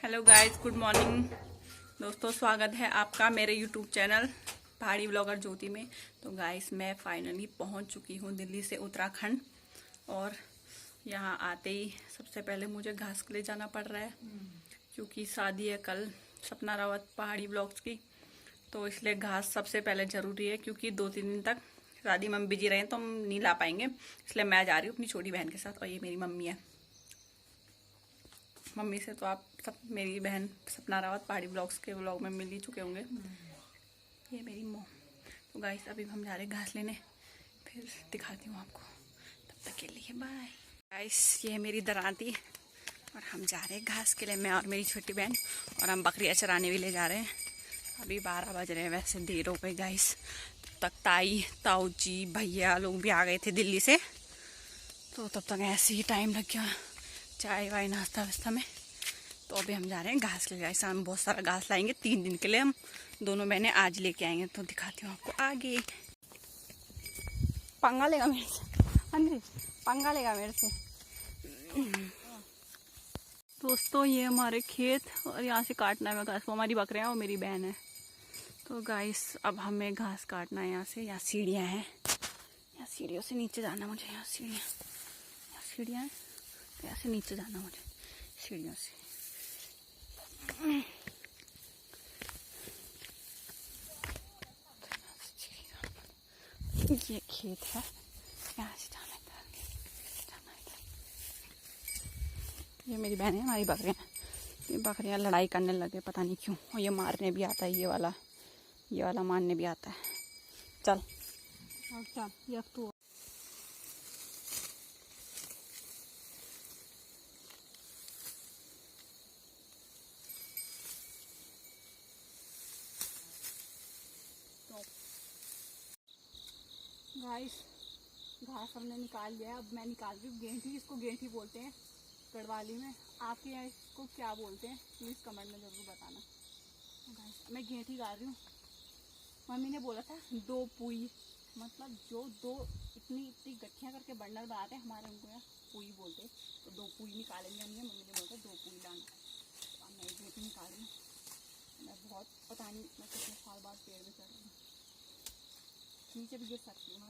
Hello guys, good morning दोस्तों। स्वागत है आपका मेरे यूट्यूब चैनल पहाड़ी ब्लॉगर ज्योति में। तो गाइस, मैं फाइनली पहुंच चुकी हूं दिल्ली से उत्तराखंड। और यहां आते ही सबसे पहले मुझे घास के लिए जाना पड़ रहा है, क्योंकि शादी है कल सपना रावत पहाड़ी ब्लॉग्स की। तो इसलिए घास सबसे पहले ज़रूरी है, क्योंकि 2-3 दिन तक शादी में हम बिजी रहे तो हम नहीं ला पाएंगे। इसलिए मैं जा रही हूँ अपनी छोटी बहन के साथ। और ये मेरी मम्मी है। मम्मी से तो आप सब मेरी बहन सपना रावत पहाड़ी ब्लॉग्स के ब्लॉग में मिल ही चुके होंगे। ये मेरी मॉम। तो गाइस, अभी हम जा रहे हैं घास लेने, फिर दिखाती हूँ आपको। तब तक के लिए बाय गाइस। ये है मेरी दरांती और हम जा रहे हैं घास के लिए, मैं और मेरी छोटी बहन। और हम बकरियाँ चराने भी ले जा रहे हैं। अभी 12 बज रहे हैं, वैसे देर हो गई गाइस। तब तक ताऊ जी भैया लोग भी आ गए थे दिल्ली से, तो तब तक ऐसे ही टाइम लग गया चाय वाय नाश्ता वास्ता में। तो अभी हम जा रहे हैं घास ले जाए। शाम बहुत सारा घास लाएंगे 3 दिन के लिए। हम दोनों बहनें आज लेके आएंगे, तो दिखाती हूँ आपको आगे। पंगा लेगा मेरे से, हाँ जी पंगा लेगा मेरे से। दोस्तों, ये हमारे खेत और यहाँ से काटना है घास। वो हमारी बकरियाँ और मेरी बहन है। तो गाइस, अब हमें घास काटना है। यहाँ से यहाँ सीढ़ियाँ हैं, यहाँ सीढ़ियों से नीचे जाना मुझे। यहाँ सीढ़ियाँ हैं, तो यहाँ से नीचे जाना मुझे सीढ़ियों से। ये खेत है, यहाँ से जाना इधर। ये मेरी बहन है, हमारी बकरियाँ। ये बकरियाँ लड़ाई करने लगे, पता नहीं क्यों। और ये मारने भी आता है, ये वाला मारने भी आता है। चल ये तू। गाइस, घास हमने निकाल लिया है। अब मैं निकाल रही हूँ गेंठी। इसको गेंठी बोलते हैं गढ़वाली में। आपके यहाँ इसको क्या बोलते हैं प्लीज़ कमेंट में ज़रूर बताना। गाइस, मैं गेंठी गा रही हूँ। मम्मी ने बोला था 2 पुई, मतलब जो 2 इतनी गठियाँ करके बंडल बनाते हैं, हमारे उनको यहाँ पुई बोलते हैं। तो 2 पुई निकालेंगे हमने। मम्मी ने बोला 2 पुई लाना। तो अब मैं गेंठी निकाल रही हूँ। मैं बहुत पता नहीं मैं कितने साल बाद पेड़ में चढ़ रही हूँ, नीचे भी गिर सकती हूँ।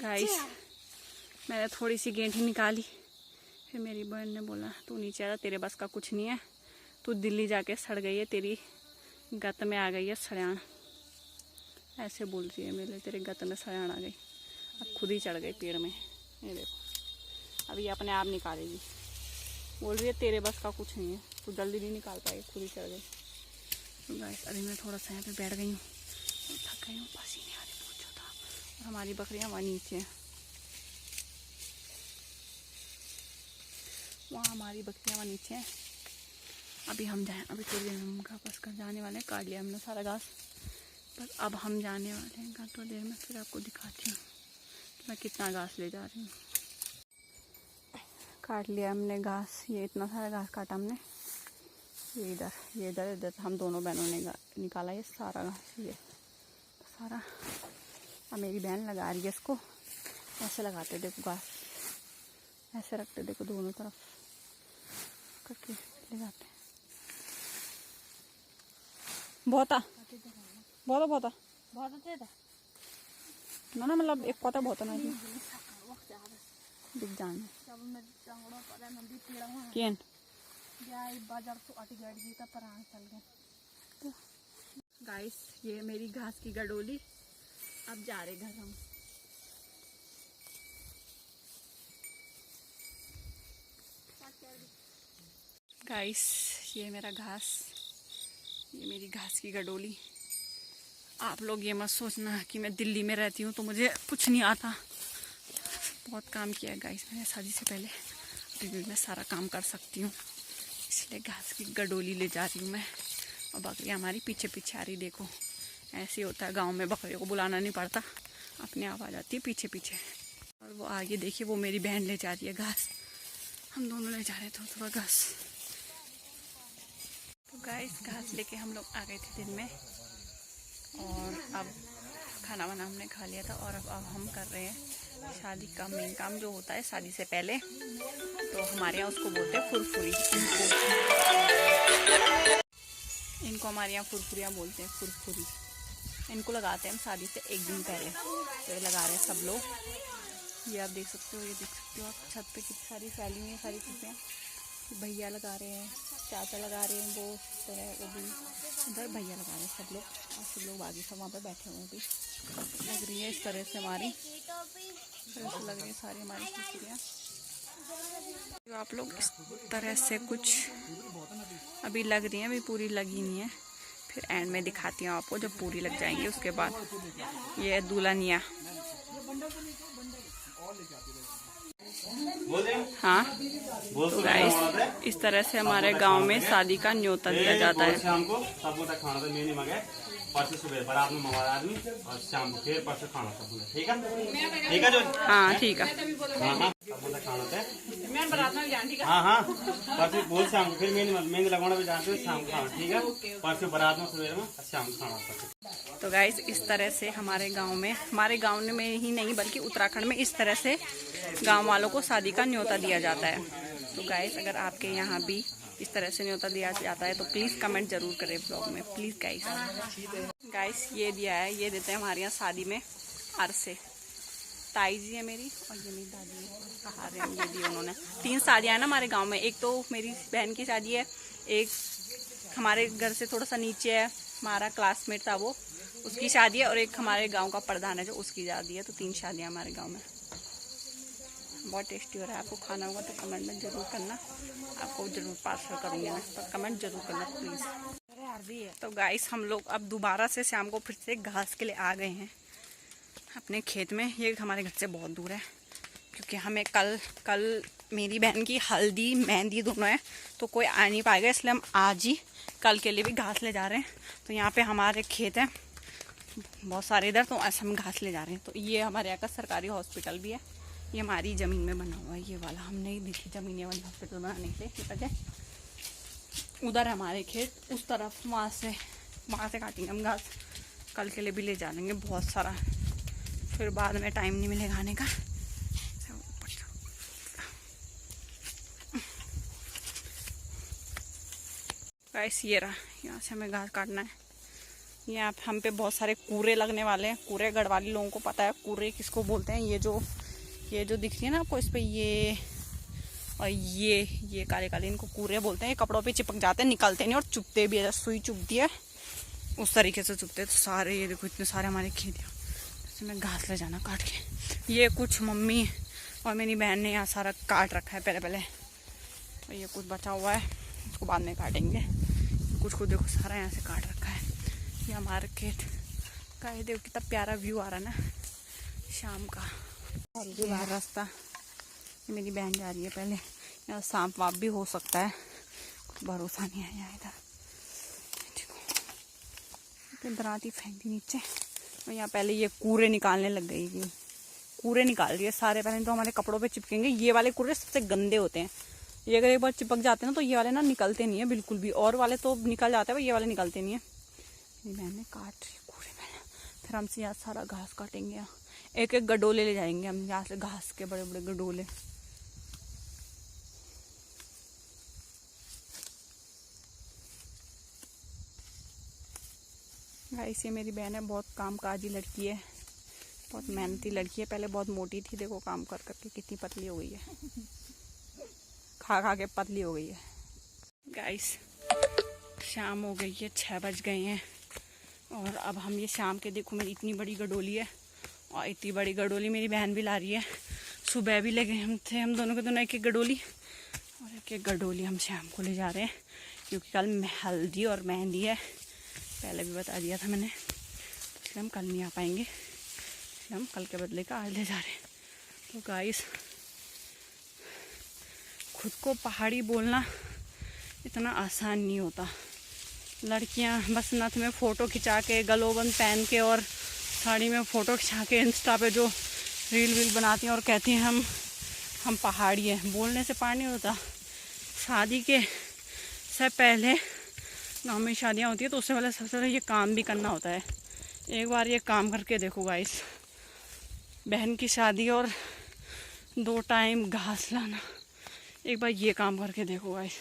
गाइस, मैंने थोड़ी सी गेंठी निकाली, फिर मेरी बहन ने बोला तू नीचे आ, तेरे बस का कुछ नहीं है, तू दिल्ली जाके सड़ गई है, तेरी गत में आ गई है सड़ान। ऐसे बोल रही है मेरे, तेरे गत में सड़ान आ गई। अब खुद ही चढ़ गई पेड़ में। ये देखो, अभी अपने आप निकालेगी। बोल रही है तेरे बस का कुछ नहीं है, तू जल्दी नहीं निकाल पाएगी, खुद ही चढ़ गई। तो गाइस, अभी मैं थोड़ा सा यहाँ पे बैठ गई हूँ, थक गई हूँ, पसीने आ रहे पूछो था। और हमारी बकरियाँ वहाँ नीचे हैं, वहाँ हमारी बकरियाँ वहाँ नीचे हैं। अभी हम जाएँ, अभी थोड़ी देर में वापस घर जाने वाले हैं। काट लिया हमने सारा घास, पर अब हम जाने वाले हैं घर थोड़ी देर में। फिर आपको दिखाती हूँ कि मैं कितना घास ले जा रही हूँ। काट लिया हमने घास, ये इतना सारा घास काटा हमने। ये इधर हम दोनों बहनों ने निकाला ये सारा घास। ये सारा अब मेरी बहन लगा रही है इसको। ऐसे लगाते देखो घास, ऐसे रखते देखो, दोनों तरफ करके लगाते। बहुत ना मतलब एक पता बहुत ना दिख जाने केन गाइस, ये मेरी घास की गडोली। अब जा रहे घर हम। गाइस, ये मेरा घास, ये मेरी घास की गडोली। आप लोग ये मत सोचना कि मैं दिल्ली में रहती हूँ तो मुझे कुछ नहीं आता। बहुत काम किया है गाइस मैंने शादी से पहले। अभी भी मैं सारा काम कर सकती हूँ, इसलिए घास की गडोली ले जा रही हूँ मैं। और बकरियाँ हमारी पीछे पीछे आ रही। देखो, ऐसे होता है गांव में, बकरियों को बुलाना नहीं पड़ता, अपने आप आ जाती है पीछे पीछे। और वो आगे देखिए, वो मेरी बहन ले जा रही है घास। हम दोनों ले जा रहे थे थोड़ा घास। तो गाइस, घास लेके हम लोग आ गए थे दिन में। और अब खाना वाना हमने खा लिया था, और अब हम कर रहे हैं शादी का मेन काम जो होता है शादी से पहले, तो हमारे यहाँ उसको बोलते हैं फुरफुरी। इनको हमारे यहाँ फुरफुरियाँ बोलते हैं, फुरफुरी। इनको लगाते हैं हम शादी से एक दिन पहले। तो ये लगा रहे हैं सब लोग, ये आप देख सकते हो, ये देख सकते हो आप छत पे कितनी सारी फैली हुई हैं सारी चीज़ें। भैया लगा रहे हैं, चाचा लगा रहे हैं, वो तरह वो भी उधर भैया लगा रहे हैं सब लोग, और सब लोग बाकी सब वहाँ पे बैठे हुए भी। लग रही है इस तरह से हमारी, ऐसे लग रही है सारी हमारी फुरफुरियाँ। तो आप लोग इस तरह से कुछ अभी लग रही हैं, अभी पूरी लगी नहीं है, फिर एंड में दिखाती हूँ आपको जब पूरी लग जाएंगी उसके बाद। ये दुल्हनिया, हाँ। तो गाइस इस तरह से हमारे गांव में शादी का न्योता दिया जाता है। शाम को सबको तक खाना तो मैं नहीं मंगाए, परसों सुबह बारात में मंगवा आदमी, और शाम को फिर परसों खाना सबको, ठीक है? ठीक है जो, हाँ ठीक है, हाँ सबको तक खाना था, हाँ परसों बोल शाम को, फिर मेहंदी लगवाना भी जानते हो, शाम को खाना, ठीक है? परसों बारात में सुबह में, शाम को खाना। तो गाइस इस तरह से हमारे गांव में ही नहीं बल्कि उत्तराखंड में इस तरह से गांव वालों को शादी का न्योता दिया जाता है। तो गाइस अगर आपके यहाँ भी इस तरह से न्योता दिया जाता है तो प्लीज़ कमेंट जरूर करें ब्लॉग में, प्लीज़ गाइस। ये दिया है, ये देते हैं हमारे यहाँ शादी में अरसे। ताई जी है मेरी, और ये मेरी दादी है, कहा रहे हैं ये दी उन्होंने। 3 शादियाँ हैं ना हमारे गाँव में, एक तो मेरी बहन की शादी है, एक हमारे घर से थोड़ा सा नीचे है, हमारा क्लासमेट था वो, उसकी शादी है, और एक हमारे गांव का प्रधान है जो उसकी शादी है। तो 3 शादियां हमारे गांव में। बहुत टेस्टी हो रहा है, आपको खाना होगा तो कमेंट में ज़रूर करना, आपको ज़रूर पार्सल करूँगी मैं, पर कमेंट जरूर करना प्लीज़। तो गाइस हम लोग अब दोबारा से शाम को फिर से घास के लिए आ गए हैं अपने खेत में। ये हमारे घर से बहुत दूर है क्योंकि हमें कल मेरी बहन की हल्दी मेहंदी दोनों है, तो कोई आ नहीं पाएगा, इसलिए हम आज ही कल के लिए भी घास ले जा रहे हैं। तो यहाँ पे हमारे खेत हैं बहुत सारे इधर, तो ऐसा हम घास ले जा रहे हैं। तो ये हमारे यहाँ का सरकारी हॉस्पिटल भी है, ये हमारी ज़मीन में बना हुआ है, ये वाला हमने ही दी थी ज़मीन ये वाली हॉस्पिटल बनाने के लिए। ठीक है, उधर हमारे खेत उस तरफ, वहाँ से काटेंगे हम घास, कल के लिए भी ले जा लेंगे बहुत सारा, फिर बाद में टाइम नहीं मिलेगा आने का। गाइस ये रहा, यहाँ से हमें घास काटना है। यहाँ हम पे बहुत सारे कूरे लगने वाले हैं, कूरे गढ़वाली लोगों को पता है कूरे किसको बोलते हैं। ये जो दिख रही है ना आपको इस पे, ये और ये काले काले, इनको कूरे बोलते हैं। ये कपड़ों पे चिपक जाते हैं, निकलते नहीं और चुभते भी है, सुई चुभती है उस तरीके से चुभते हैं। तो सारे ये देखो इतने सारे हमारे खेत हैं, इसमें घास ले जाना काट के। ये कुछ मम्मी और मेरी बहन ने यहाँ सारा काट रखा है पहले, तो ये कुछ बचा हुआ है, इसको बाद में काटेंगे। कुछ को देखो सारा यहाँ से काट रखा है। ये हमारे खेत का, ये देखो कितना प्यारा व्यू आ रहा है ना शाम का। और ये बाहर रास्ता, ये मेरी बहन जा रही है पहले, यहाँ सांप वाप भी हो सकता है, कुछ भरोसा नहीं है यहाँ इधर। दराती फेंक दी नीचे, और यहाँ पहले ये कूड़े निकालने लग गई थी, कूड़े निकाल रही है सारे। पहले तो हमारे कपड़ों पे चिपकेंगे, ये वाले कूड़े सबसे गंदे होते हैं, ये अगर एक बार चिपक जाते हैं ना तो ये वाले ना निकलते नहीं है बिल्कुल भी, और वाले तो निकल जाते हैं, ये वाले निकलते नहीं है। मैंने काट रही कूड़े में, फिर हमसे यहाँ सारा घास काटेंगे, एक एक गडोले ले जाएंगे हम यहाँ से, घास के बड़े बड़े गडोले। गाइस ये मेरी बहन है, बहुत कामकाजी लड़की है, बहुत मेहनती लड़की है। पहले बहुत मोटी थी, देखो काम कर करके कितनी पतली हो गई है, खा खा के पतली हो गई है। गाइस शाम हो गई है, 6 बज गए हैं, और अब हम ये शाम के, देखो मेरी इतनी बड़ी गडोली है, और इतनी बड़ी गडोली मेरी बहन भी ला रही है। सुबह भी लगे हम दोनों के दोनों एक एक गडोली, और एक एक गडोली हम शाम को ले जा रहे हैं क्योंकि कल हल्दी और मेहंदी है, पहले भी बता दिया था मैंने, तो इसलिए हम कल नहीं आ पाएंगे, इसलिए हम कल के बदले का आज ले जा रहे हैं। तो गाइस खुद को पहाड़ी बोलना इतना आसान नहीं होता। लड़कियां बस नथ में फ़ोटो खिंचा के, गलोबंद पहन के और साड़ी में फ़ोटो खिंचा के इंस्टा पे जो रील बनाती हैं और कहती हैं हम पहाड़ी हैं। बोलने से पहाड़ नहीं होता। शादी के से पहले गाँव में शादियाँ होती है तो उससे पहले सबसे पहले ये काम भी करना होता है। एक बार ये काम करके देखो गाइस, बहन की शादी और 2 टाइम घास लाना, एक बार ये काम करके देखो गाइस,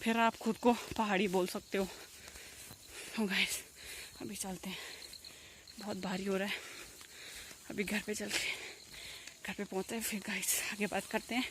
फिर आप खुद को पहाड़ी बोल सकते हो। तो गाइस अभी चलते हैं, बहुत भारी हो रहा है। अभी घर पे चल के घर पे पहुँचते हैं, फिर गाइस आगे बात करते हैं।